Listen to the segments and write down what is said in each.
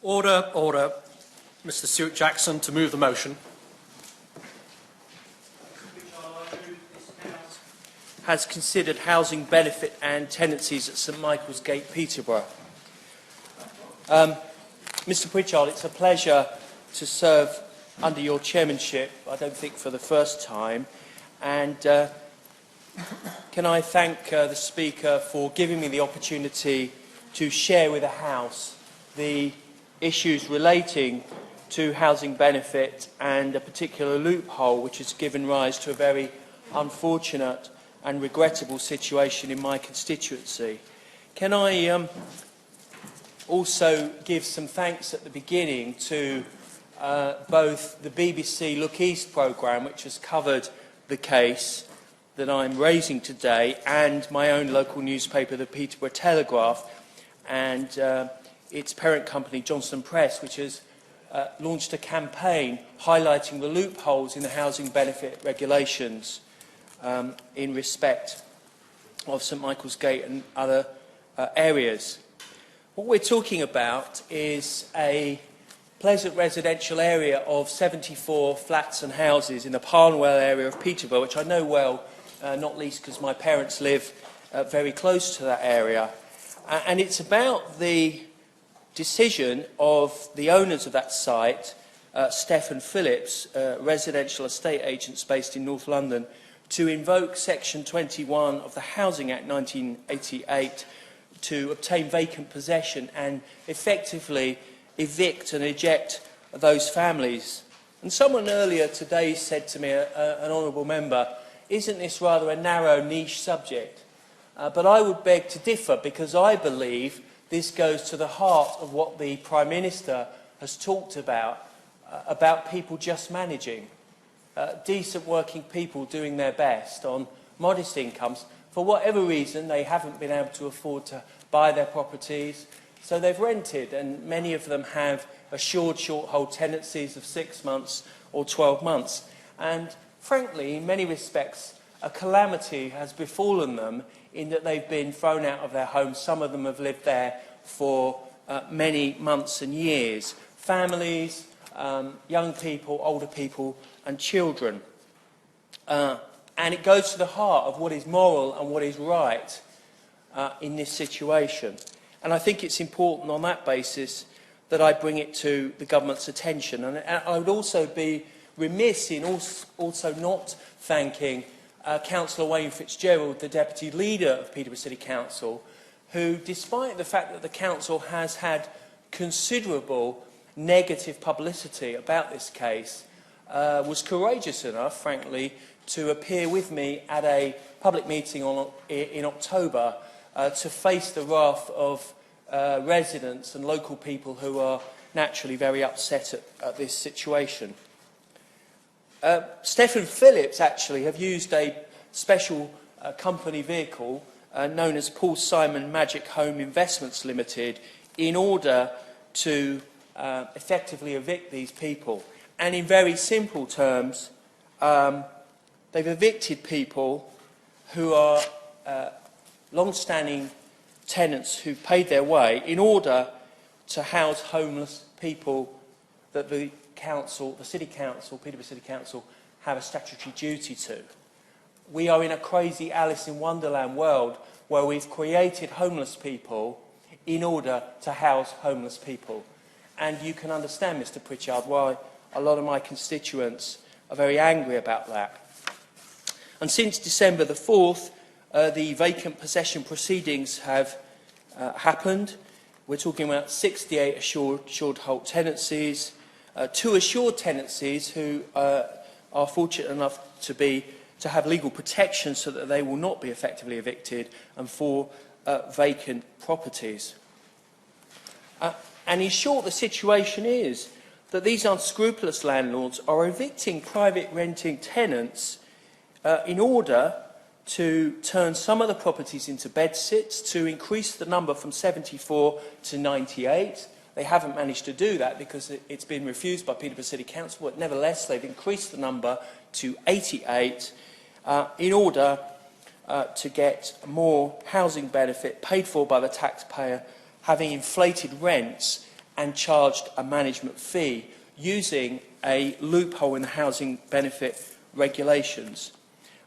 Order, order. Mr. Stewart Jackson to move the motion. Has considered housing benefit and tenancies at St Michael's Gate, Peterborough. Mr Pritchard, it's a pleasure to serve under your chairmanship, I don't think for the first time, and can I thank the Speaker for giving me the opportunity to share with the House the issues relating to housing benefit and a particular loophole which has given rise to a very unfortunate and regrettable situation in my constituency. Can I also give some thanks at the beginning to both the BBC Look East programme, which has covered the case that I'm raising today, and my own local newspaper, the Peterborough Telegraph, and its parent company, Johnston Press, which has launched a campaign highlighting the loopholes in the housing benefit regulations in respect of St Michael's Gate and other areas. What we're talking about is a pleasant residential area of 74 flats and houses in the Parnwell area of Peterborough, which I know well, not least because my parents live very close to that area. And it's about the decision of the owners of that site, Stephen Phillips, residential estate agents based in North London, to invoke Section 21 of the Housing Act 1988 to obtain vacant possession and effectively evict and eject those families. And someone earlier today said to me, an honourable member, isn't this rather a narrow niche subject? But I would beg to differ, because I believe this goes to the heart of what the Prime Minister has talked about people just managing. Decent working people doing their best on modest incomes. For whatever reason, they haven't been able to afford to buy their properties, so they've rented, and many of them have assured short-hold tenancies of 6 months or 12 months. And frankly, in many respects, a calamity has befallen them in that they've been thrown out of their homes. Some of them have lived there for many months and years. Families, young people, older people and children. And it goes to the heart of what is moral and what is right in this situation. And I think it's important on that basis that I bring it to the government's attention. And I would also be remiss in also not thanking Councillor Wayne Fitzgerald, the Deputy Leader of Peterborough City Council, who, despite the fact that the Council has had considerable negative publicity about this case, was courageous enough, frankly, to appear with me at a public meeting in October to face the wrath of residents and local people who are naturally very upset at this situation. Stephen Phillips actually have used a special company vehicle known as Paul Simon Magic Home Investments Limited in order to effectively evict these people. And in very simple terms, they've evicted people who are long-standing tenants who've paid their way in order to house homeless people that the City Council, Peterborough City Council, have a statutory duty to. We are in a crazy Alice in Wonderland world where we've created homeless people in order to house homeless people. And you can understand, Mr Pritchard, why a lot of my constituents are very angry about that. And since December the 4th, the vacant possession proceedings have happened. We're talking about 68 assured hold tenancies, 2 assured tenancies who are fortunate enough to have legal protection so that they will not be effectively evicted, and 4 vacant properties. And in short, the situation is that these unscrupulous landlords are evicting private renting tenants in order to turn some of the properties into bedsits, to increase the number from 74 to 98. They haven't managed to do that because it's been refused by Peterborough City Council, but nevertheless they've increased the number to 88 in order to get more housing benefit paid for by the taxpayer, having inflated rents and charged a management fee using a loophole in the housing benefit regulations.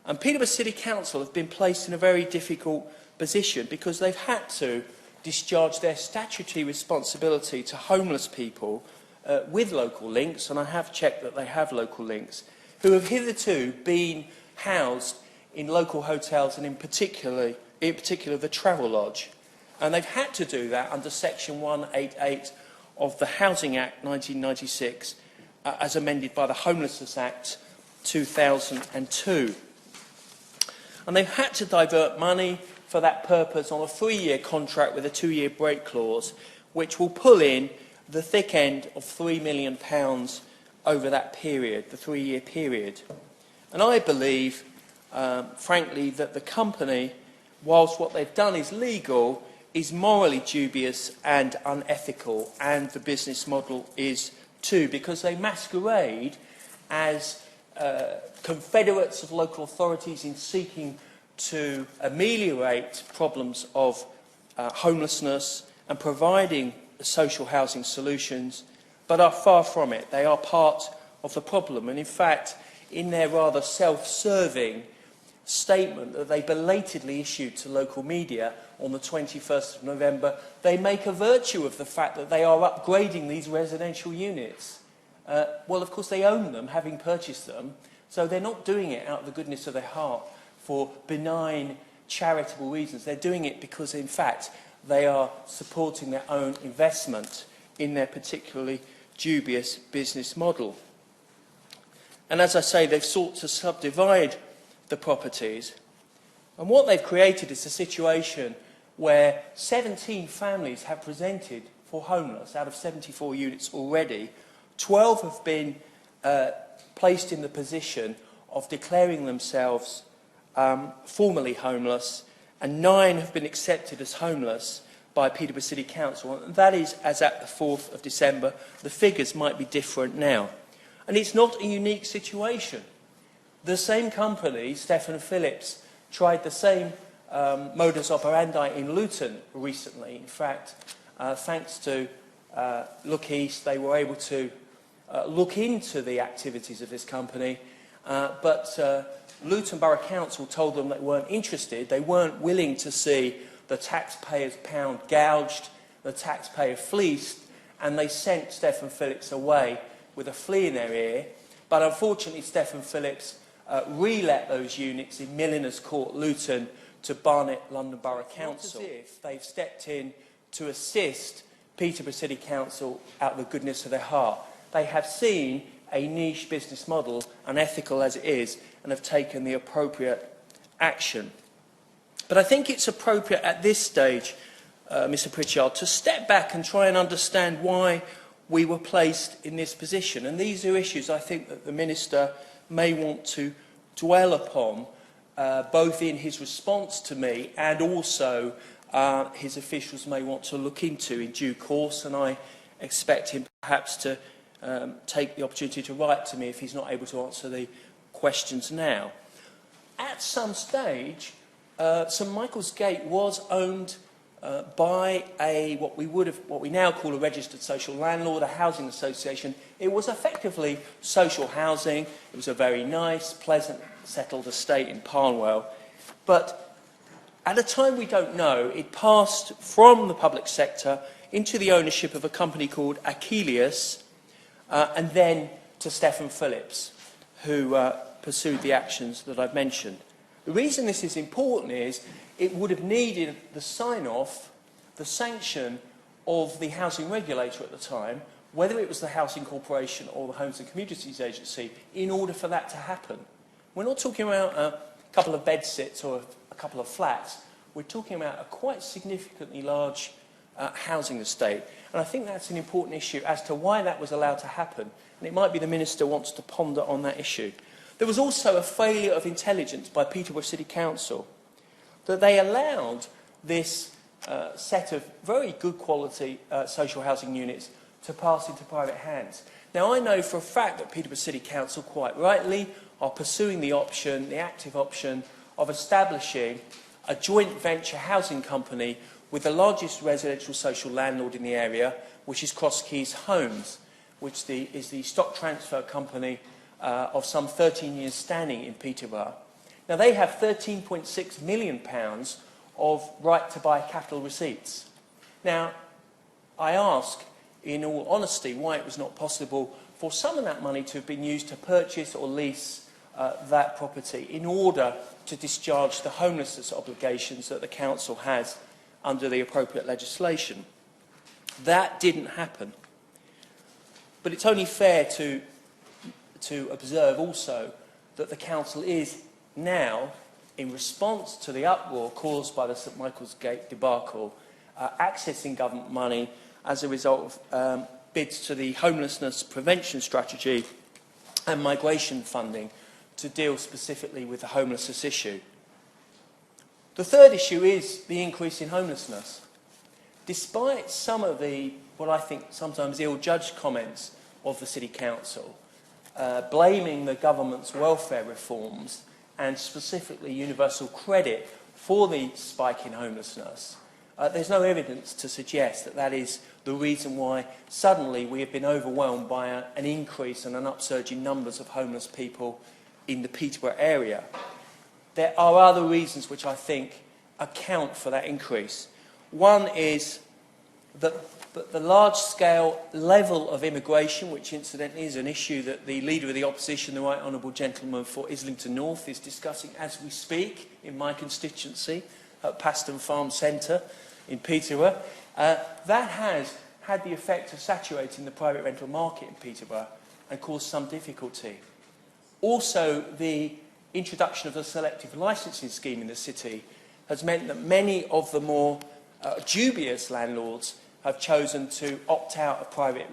And Peterborough City Council have been placed in a very difficult position because they've had to discharge their statutory responsibility to homeless people with local links, and I have checked that they have local links, who have hitherto been housed in local hotels and in particular the Travel Lodge. And they've had to do that under Section 188 of the Housing Act 1996 as amended by the Homelessness Act 2002. And they've had to divert money for that purpose on a 3-year contract with a 2-year break clause, which will pull in the thick end of £3 million over that period, the 3-year period. And I believe, frankly, that the company, whilst what they've done is legal, is morally dubious and unethical, and the business model is too, because they masquerade as confederates of local authorities in seeking to ameliorate problems of homelessness and providing social housing solutions, but are far from it. They are part of the problem. And in fact, in their rather self-serving statement that they belatedly issued to local media on the 21st of November, they make a virtue of the fact that they are upgrading these residential units. Well, of course, they own them, having purchased them, so they're not doing it out of the goodness of their heart for benign, charitable reasons. They're doing it because, in fact, they are supporting their own investment in their particularly dubious business model. And as I say, they've sought to subdivide the properties. And what they've created is a situation where 17 families have presented for homeless out of 74 units already. 12 have been placed in the position of declaring themselves formally homeless, and 9 have been accepted as homeless by Peterborough City Council. And that is as at the 4th of December. The figures might be different now. And it's not a unique situation. The same company, Stephen Phillips, tried the same modus operandi in Luton recently. In fact, thanks to Look East, they were able to look into the activities of this company, but Luton Borough Council told them they weren't interested. They weren't willing to see the taxpayers' pound gouged, the taxpayer fleeced, and they sent Stephen Phillips away with a flea in their ear. But unfortunately, Stephen Phillips re-let those units in Milliners Court, Luton, to Barnet London Borough Council. Not as if they've stepped in to assist Peterborough City Council out of the goodness of their heart. They have seen a niche business model, unethical as it is, and have taken the appropriate action. But I think it's appropriate at this stage, Mr. Pritchard, to step back and try and understand why we were placed in this position. And these are issues I think that the Minister may want to dwell upon, both in his response to me and also his officials may want to look into in due course, and I expect him perhaps to take the opportunity to write to me if he's not able to answer the questions now. At some stage, St Michael's Gate was owned by what we now call a registered social landlord, a housing association. It was effectively social housing. It was a very nice, pleasant, settled estate in Parnwell. But at a time we don't know, it passed from the public sector into the ownership of a company called Achilles, and then to Stephen Phillips, who pursued the actions that I've mentioned. The reason this is important is it would have needed the sign-off, the sanction of the housing regulator at the time, whether it was the Housing Corporation or the Homes and Communities Agency, in order for that to happen. We're not talking about a couple of bedsits or a couple of flats. We're talking about a quite significantly large housing estate. And I think that's an important issue as to why that was allowed to happen. And it might be the Minister wants to ponder on that issue. There was also a failure of intelligence by Peterborough City Council that they allowed this set of very good quality social housing units to pass into private hands. Now, I know for a fact that Peterborough City Council quite rightly are pursuing the option, the active option, of establishing a joint venture housing company with the largest residential social landlord in the area, which is Cross Keys Homes, which is the stock transfer company of some 13 years standing in Peterborough. Now, they have £13.6 million of right-to-buy capital receipts. Now, I ask, in all honesty, why it was not possible for some of that money to have been used to purchase or lease that property in order to discharge the homelessness obligations that the council has under the appropriate legislation. That didn't happen. But it's only fair to observe also that the council is now, in response to the uproar caused by the St Michael's Gate debacle, accessing government money as a result of bids to the homelessness prevention strategy and migration funding to deal specifically with the homelessness issue. The third issue is the increase in homelessness. Despite some of the, what I think sometimes ill-judged comments of the City Council, blaming the government's welfare reforms and specifically universal credit for the spike in homelessness, there's no evidence to suggest that that is the reason why suddenly we have been overwhelmed by an increase and an upsurge in numbers of homeless people in the Peterborough area. There are other reasons which I think account for that increase. One is that the large-scale level of immigration, which incidentally is an issue that the Leader of the Opposition, the Right Honourable Gentleman for Islington North, is discussing as we speak in my constituency at Paston Farm Centre in Peterborough, that has had the effect of saturating the private rental market in Peterborough and caused some difficulty. Also, the introduction of the selective licensing scheme in the city has meant that many of the more dubious landlords have chosen to opt out of the private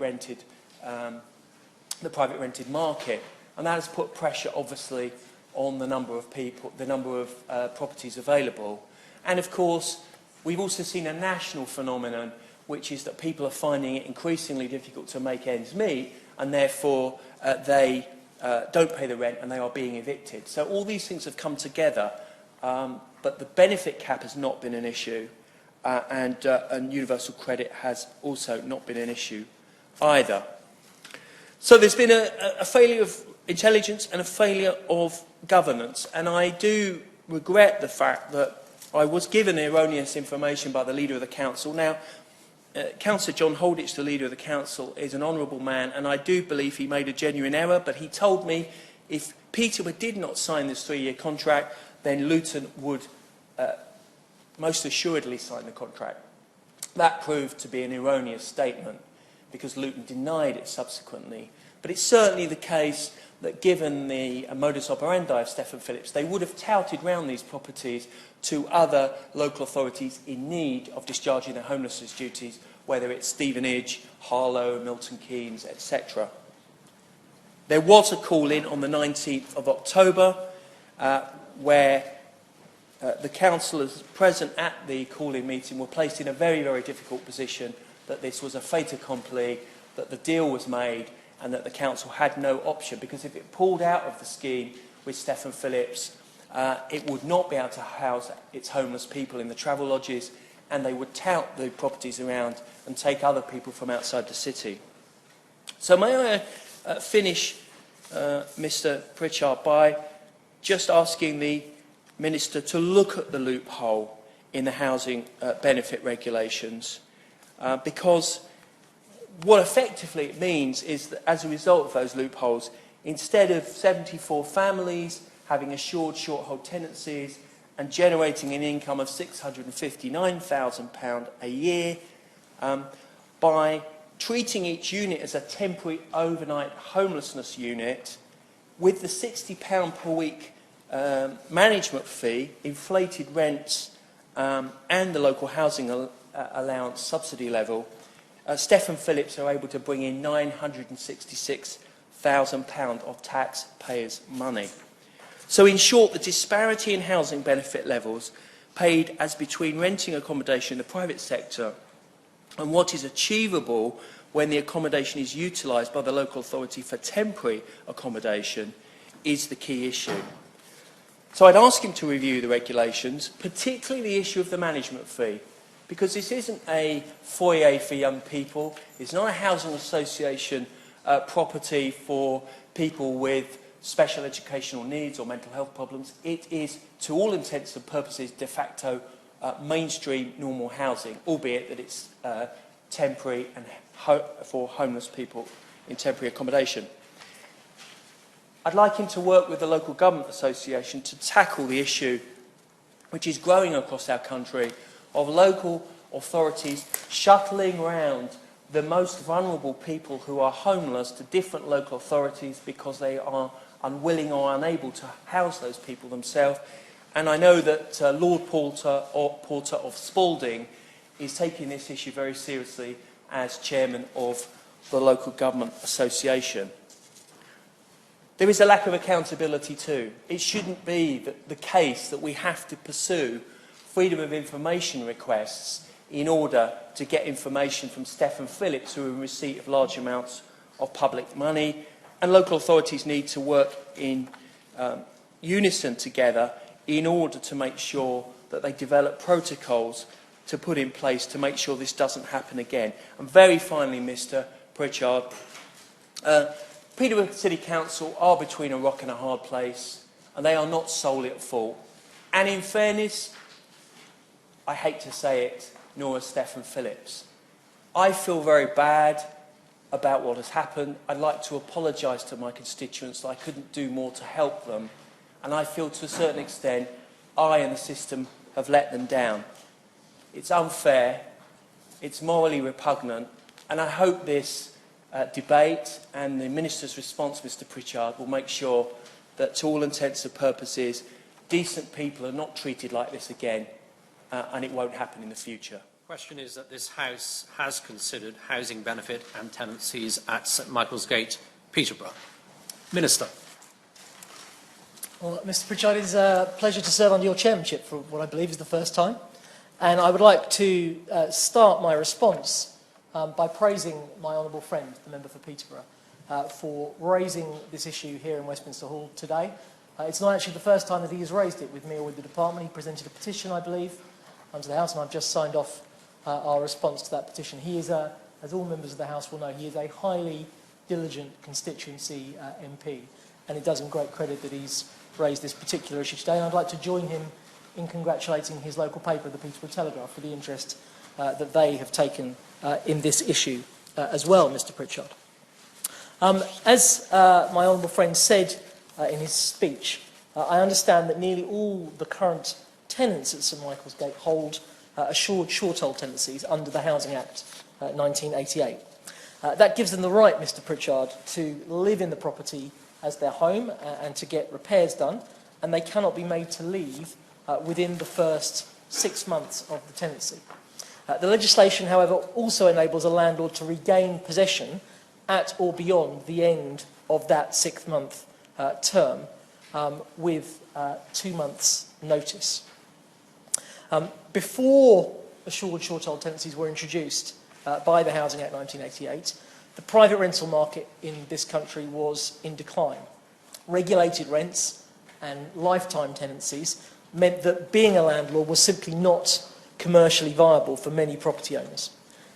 rented market, and that has put pressure, obviously, on the number of people, the number of properties available. And of course, we've also seen a national phenomenon, which is that people are finding it increasingly difficult to make ends meet, and therefore they don't pay the rent and they are being evicted. So all these things have come together, but the benefit cap has not been an issue, and universal credit has also not been an issue either. So there's been a failure of intelligence and a failure of governance, and I do regret the fact that I was given erroneous information by the Leader of the Council. Now, Councillor John Holditch, the Leader of the Council, is an honourable man, and I do believe he made a genuine error, but he told me if Peterborough did not sign this 3-year contract, then Luton would most assuredly sign the contract. That proved to be an erroneous statement because Luton denied it subsequently. But it's certainly the case that given the modus operandi of Stephen Phillips, they would have touted round these properties to other local authorities in need of discharging their homelessness duties, whether it's Stevenage, Harlow, Milton Keynes, etc. There was a call-in on the 19th of October where the councillors present at the call-in meeting were placed in a very, very difficult position, that this was a fait accompli, that the deal was made, and that the council had no option, because if it pulled out of the scheme with Stephen Phillips, it would not be able to house its homeless people in the travel lodges, and they would tout the properties around and take other people from outside the city. So may I finish, Mr Pritchard, by just asking the Minister to look at the loophole in the housing benefit regulations, because what effectively it means is that as a result of those loopholes, instead of 74 families having assured short-hold tenancies and generating an income of £659,000 a year, by treating each unit as a temporary overnight homelessness unit with the £60 per week management fee, inflated rents and the local housing allowance subsidy level, Stephen Phillips are able to bring in £966,000 of taxpayers' money. So in short, the disparity in housing benefit levels paid as between renting accommodation in the private sector and what is achievable when the accommodation is utilised by the local authority for temporary accommodation is the key issue. So I'd ask him to review the regulations, particularly the issue of the management fee, because this isn't a foyer for young people. It's not a housing association property for people with special educational needs or mental health problems. It is, to all intents and purposes, de facto mainstream normal housing, albeit that it's temporary and for homeless people in temporary accommodation. I'd like him to work with the local government association to tackle the issue, which is growing across our country, of local authorities shuttling around the most vulnerable people who are homeless to different local authorities because they are unwilling or unable to house those people themselves. And I know that Lord Porter of Spalding is taking this issue very seriously as chairman of the local government association. There is a lack of accountability too. It shouldn't be the case that we have to pursue freedom of information requests in order to get information from Stephen Phillips, who are in receipt of large amounts of public money. And local authorities need to work in unison together in order to make sure that they develop protocols to put in place to make sure this doesn't happen again. And very finally, Mr. Pritchard, Peterborough City Council are between a rock and a hard place, and they are not solely at fault. And in fairness, I hate to say it, nor is Stephen Phillips. I feel very bad about what has happened. I'd like to apologise to my constituents that I couldn't do more to help them. And I feel to a certain extent I and the system have let them down. It's unfair, it's morally repugnant, and I hope this debate and the Minister's response, Mr. Pritchard, will make sure that to all intents and purposes decent people are not treated like this again, and it won't happen in the future. The question is that this House has considered housing benefit and tenancies at St Michael's Gate, Peterborough. Minister. Well, Mr. Pritchard, it is a pleasure to serve under your chairmanship for what I believe is the first time. And I would like to start my response by praising my honourable friend, the member for Peterborough, for raising this issue here in Westminster Hall today. It's not actually the first time that he has raised it with me or with the department. He presented a petition, I believe, to the House, and I've just signed off our response to that petition. He is, as all members of the House will know, he is a highly diligent constituency MP, and it does him great credit that he's raised this particular issue today. And I'd like to join him in congratulating his local paper, the Peterborough Telegraph, for the interest that they have taken in this issue as well, Mr. Pritchard. As my honourable friend said in his speech, I understand that nearly all the current tenants at St Michael's Gate hold assured short-hold tenancies under the Housing Act 1988. That gives them the right, Mr. Pritchard, to live in the property as their home and to get repairs done, and they cannot be made to leave within the first 6 months of the tenancy. The legislation, however, also enables a landlord to regain possession at or beyond the end of that 6-month term with 2 months' notice. Before assured short-hold tenancies were introduced by the Housing Act 1988, the private rental market in this country was in decline. Regulated rents and lifetime tenancies meant that being a landlord was simply not commercially viable for many property owners.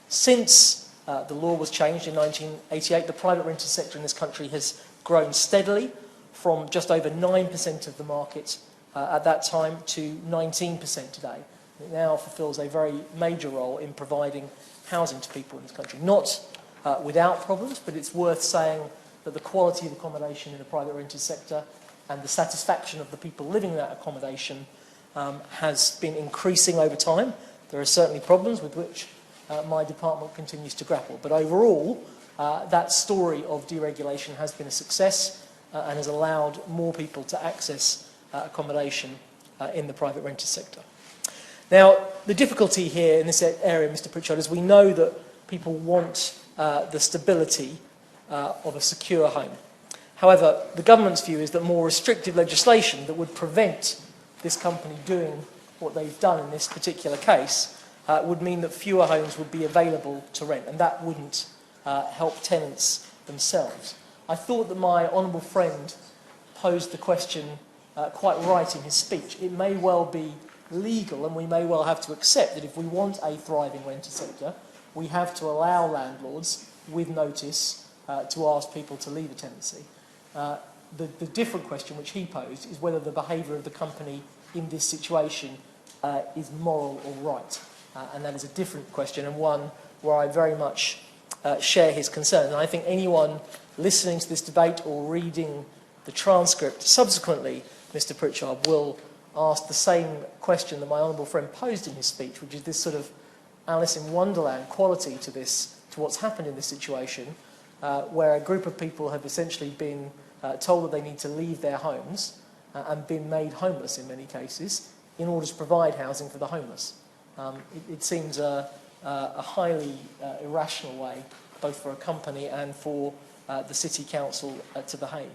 Since the law was changed in 1988, the private rental sector in this country has grown steadily from just over 9% of the market at that time to 19% today. It now fulfills a very major role in providing housing to people in this country. Not without problems, but it's worth saying that the quality of accommodation in the private rented sector and the satisfaction of the people living in that accommodation has been increasing over time. There are certainly problems with which my department continues to grapple, but overall that story of deregulation has been a success and has allowed more people to access accommodation in the private rented sector. Now, the difficulty here in this area, Mr. Pritchard, is we know that people want the stability of a secure home. However, the government's view is that more restrictive legislation that would prevent this company doing what they've done in this particular case would mean that fewer homes would be available to rent, and that wouldn't help tenants themselves. I thought that my honourable friend posed the question quite right in his speech. It may well be legal, and we may well have to accept that if we want a thriving renter sector, we have to allow landlords with notice to ask people to leave a tenancy. The different question which he posed is whether the behaviour of the company in this situation is moral or right. And that is a different question, and one where I very much share his concern. And I think anyone listening to this debate or reading the transcript subsequently, Mr. Pritchard, will ask the same question that my honourable friend posed in his speech, which is this sort of Alice in Wonderland quality to this, to what's happened in this situation, where a group of people have essentially been told that they need to leave their homes and been made homeless in many cases in order to provide housing for the homeless. It seems a highly irrational way, both for a company and for the City Council to behave.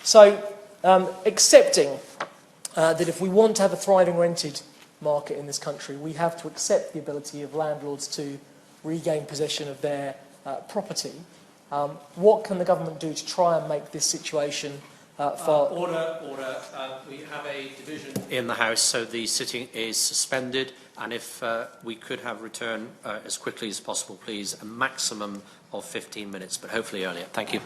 So, accepting that if we want to have a thriving rented market in this country, we have to accept the ability of landlords to regain possession of their property. What can the government do to try and make this situation far... Order. We have a division in the House, so the sitting is suspended, and if we could have return as quickly as possible, please, a maximum of 15 minutes, but hopefully earlier. Thank you.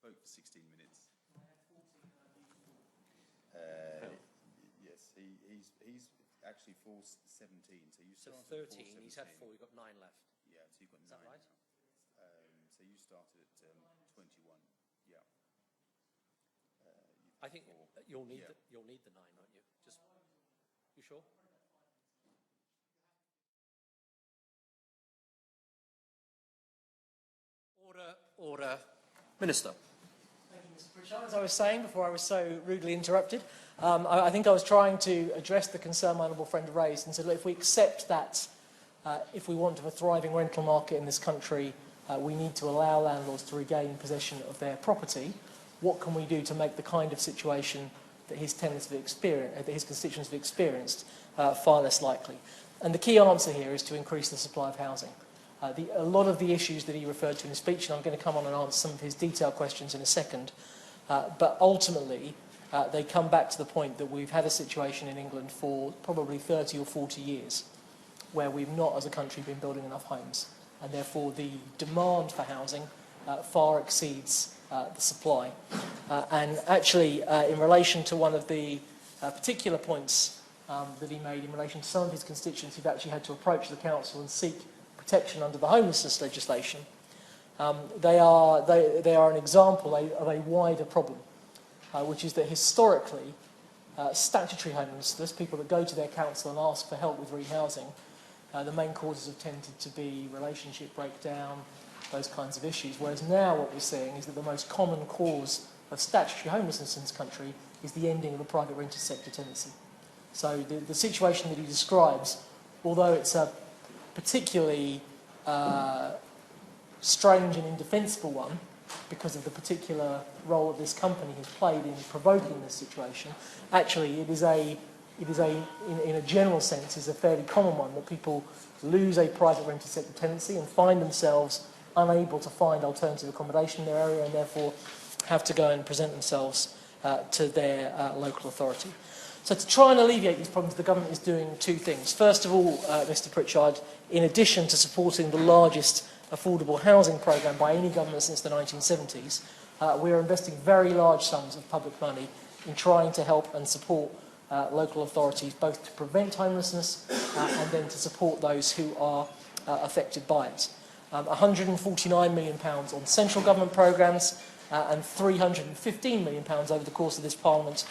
For 16 minutes. Yes, he's actually for 17. So you So started 13. He's had 4. You've got 9 left. Yeah, so you've got 9. Is that right? So you started at 21. Yeah. I think you'll need yeah. you'll need the 9, won't you? Just you sure? Order. Minister. Thank you, Mr. Pritchard. As I was saying before I was so rudely interrupted, I think I was trying to address the concern my honourable friend raised and said, look, if we accept that if we want to have a thriving rental market in this country, we need to allow landlords to regain possession of their property. What can we do to make the kind of situation that his tenants have experienced, that his constituents have experienced, far less likely? And the key answer here is to increase the supply of housing. A lot of the issues that he referred to in his speech, and I'm going to come on and answer some of his detailed questions in a second, but ultimately they come back to the point that we've had a situation in England for probably 30 or 40 years where we've not as a country been building enough homes, and therefore the demand for housing far exceeds the supply. And actually, in relation to one of the particular points that he made in relation to some of his constituents who've actually had to approach the council and seek protection under the homelessness legislation, they are an example of a wider problem, which is that historically, statutory homelessness, people that go to their council and ask for help with rehousing, the main causes have tended to be relationship breakdown, those kinds of issues, whereas now what we're seeing is that the most common cause of statutory homelessness in this country is the ending of the private rented sector tenancy. So the situation that he describes, although it's a particularly strange and indefensible one because of the particular role that this company has played in provoking this situation, actually it is in a general sense is a fairly common one, that people lose a private rented sector tenancy and find themselves unable to find alternative accommodation in their area and therefore have to go and present themselves to their local authority. So to try and alleviate these problems, the government is doing two things. First of all, Mr. Pritchard, in addition to supporting the largest affordable housing programme by any government since the 1970s, we are investing very large sums of public money in trying to help and support local authorities, both to prevent homelessness and then to support those who are affected by it. £149 million on central government programmes and £315 million over the course of this Parliament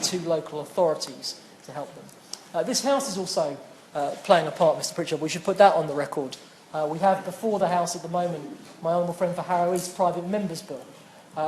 to local authorities to help them. This House is also playing a part, Mr. Pritchard. We should put that on the record. We have before the House at the moment my honourable friend for Harrow East Private Members Bill,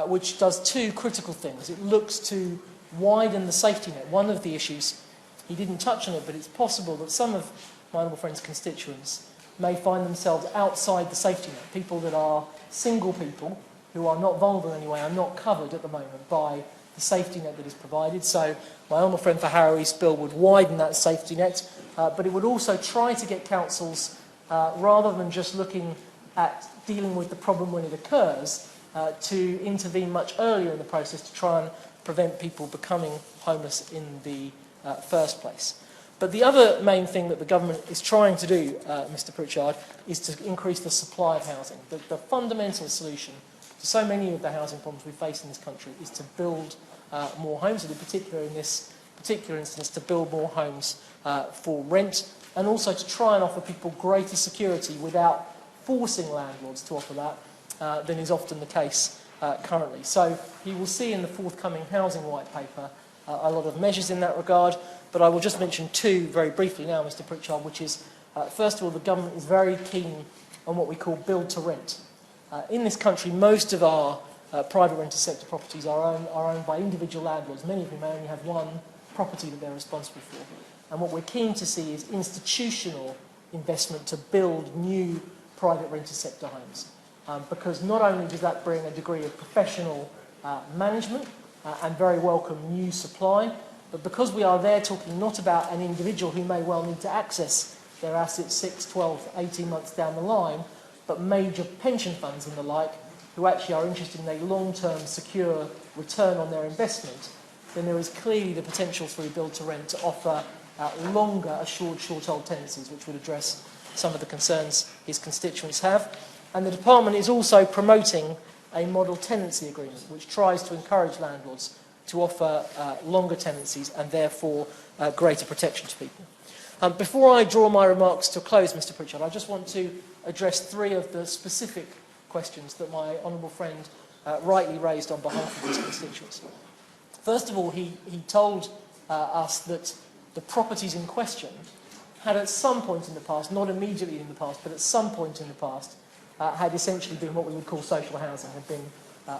which does two critical things. It looks to widen the safety net. One of the issues, he didn't touch on it, but it's possible that some of my honourable friend's constituents may find themselves outside the safety net. People that are single people who are not vulnerable in any way are not covered at the moment by the safety net that is provided. So my honourable friend for Harrow East bill would widen that safety net, but it would also try to get councils, rather than just looking at dealing with the problem when it occurs, to intervene much earlier in the process to try and prevent people becoming homeless in the first place. But the other main thing that the government is trying to do, Mr Pritchard, is to increase the supply of housing. The fundamental solution to so many of the housing problems we face in this country is to build more homes, and in particular in this particular instance to build more homes for rent, and also to try and offer people greater security without forcing landlords to offer that than is often the case currently. So you will see in the forthcoming housing white paper a lot of measures in that regard, but I will just mention two very briefly now, Mr Pritchard, which is, first of all, the government is very keen on what we call build to rent. In this country, most of our private rented sector properties are owned by individual landlords, many of whom only have one property that they're responsible for. And what we're keen to see is institutional investment to build new private rented sector homes. Because not only does that bring a degree of professional management and very welcome new supply, but because we are there talking not about an individual who may well need to access their assets 6, 12, 18 months down the line, but major pension funds and the like, who actually are interested in a long-term secure return on their investment, then there is clearly the potential through build to rent to offer longer assured short-hold tenancies, which would address some of the concerns his constituents have. And the department is also promoting a model tenancy agreement, which tries to encourage landlords to offer longer tenancies and therefore greater protection to people. Before I draw my remarks to a close, Mr Pritchard, I just want to address three of the specific questions that my honourable friend rightly raised on behalf of his constituents. First of all, he told us that the properties in question had at some point in the past, not immediately in the past, but at some point in the past, had essentially been what we would call social housing, had been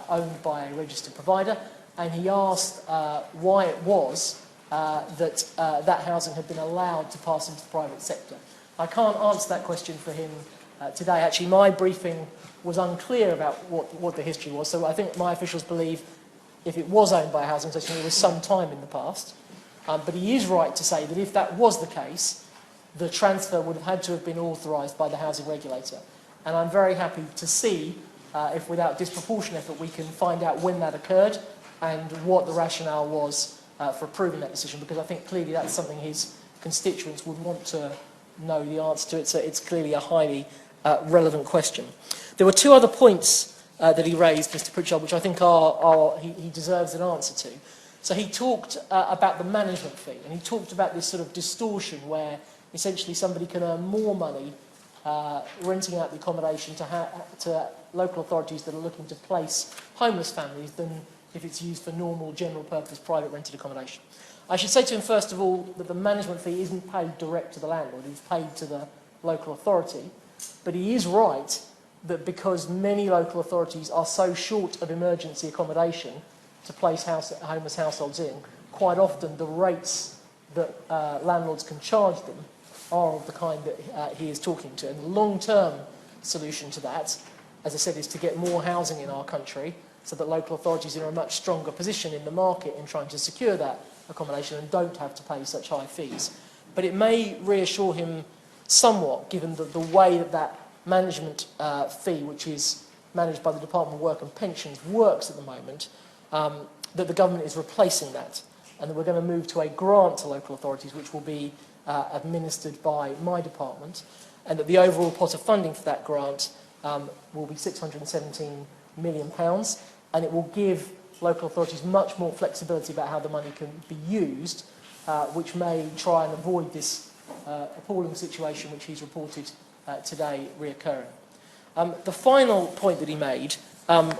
owned by a registered provider, and he asked why it was that that housing had been allowed to pass into the private sector. I can't answer that question for him today. Actually, my briefing was unclear about what the history was, so I think my officials believe if it was owned by a housing association, it was some time in the past. But he is right to say that if that was the case, the transfer would have had to have been authorised by the housing regulator. And I'm very happy to see if without disproportionate effort we can find out when that occurred and what the rationale was for approving that decision, because I think clearly that's something his constituents would want to know the answer to. It's clearly a highly relevant question. There were two other points that he raised, Mr Pritchard, which I think he deserves an answer to. So he talked about the management fee, and he talked about this sort of distortion where essentially somebody can earn more money renting out the accommodation to local authorities that are looking to place homeless families than if it's used for normal general purpose private rented accommodation. I should say to him first of all that the management fee isn't paid direct to the landlord, it's paid to the local authority, but he is right that because many local authorities are so short of emergency accommodation to place homeless households in, quite often the rates that landlords can charge them are of the kind that he is talking to. And the long-term solution to that, as I said, is to get more housing in our country so that local authorities are in a much stronger position in the market in trying to secure that accommodation and don't have to pay such high fees. But it may reassure him somewhat, given the way that management fee, which is managed by the Department of Work and Pensions, works at the moment, that the government is replacing that, and that we're going to move to a grant to local authorities, which will be administered by my department, and that the overall pot of funding for that grant will be £617 million, and it will give local authorities much more flexibility about how the money can be used, which may try and avoid this appalling situation which he's reported today reoccurring. The final point that he made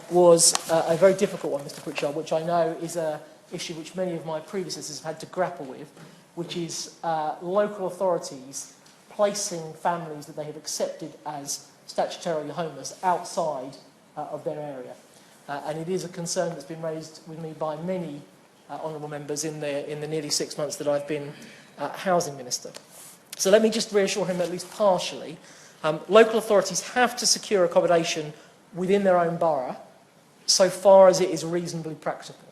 was a very difficult one, Mr Pritchard, which I know is an issue which many of my predecessors have had to grapple with, which is local authorities placing families that they have accepted as statutorily homeless outside of their area. And it is a concern that's been raised with me by many honourable members in the nearly 6 months that I've been Housing Minister. So let me just reassure him at least partially Local authorities have to secure accommodation within their own borough so far as it is reasonably practical.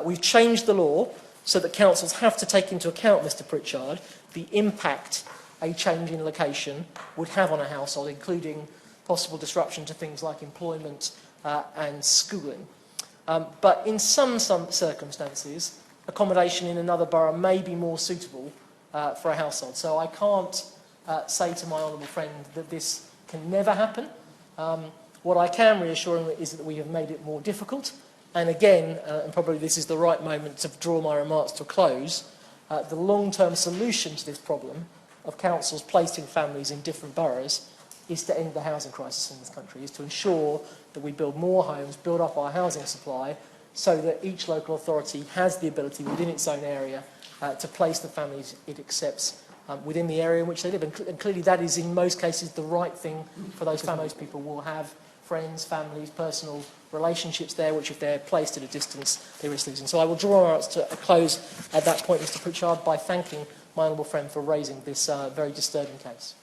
We've changed the law so that councils have to take into account, Mr Pritchard, the impact a change in location would have on a household, including possible disruption to things like employment and schooling. But in some circumstances, accommodation in another borough may be more suitable for a household. So I can't say to my honourable friend that this can never happen. What I can reassure him is that we have made it more difficult. And again, and probably this is the right moment to draw my remarks to a close, the long-term solution to this problem of councils placing families in different boroughs is to end the housing crisis in this country, is to ensure that we build more homes, build up our housing supply, so that each local authority has the ability within its own area to place the families it accepts within the area in which they live. And clearly that is in most cases the right thing for those families. Most people will have friends, families, personal relationships there, which if they're placed at a distance, they risk losing. So I will draw our to a close at that point, Mr Pritchard, by thanking my honourable friend for raising this very disturbing case.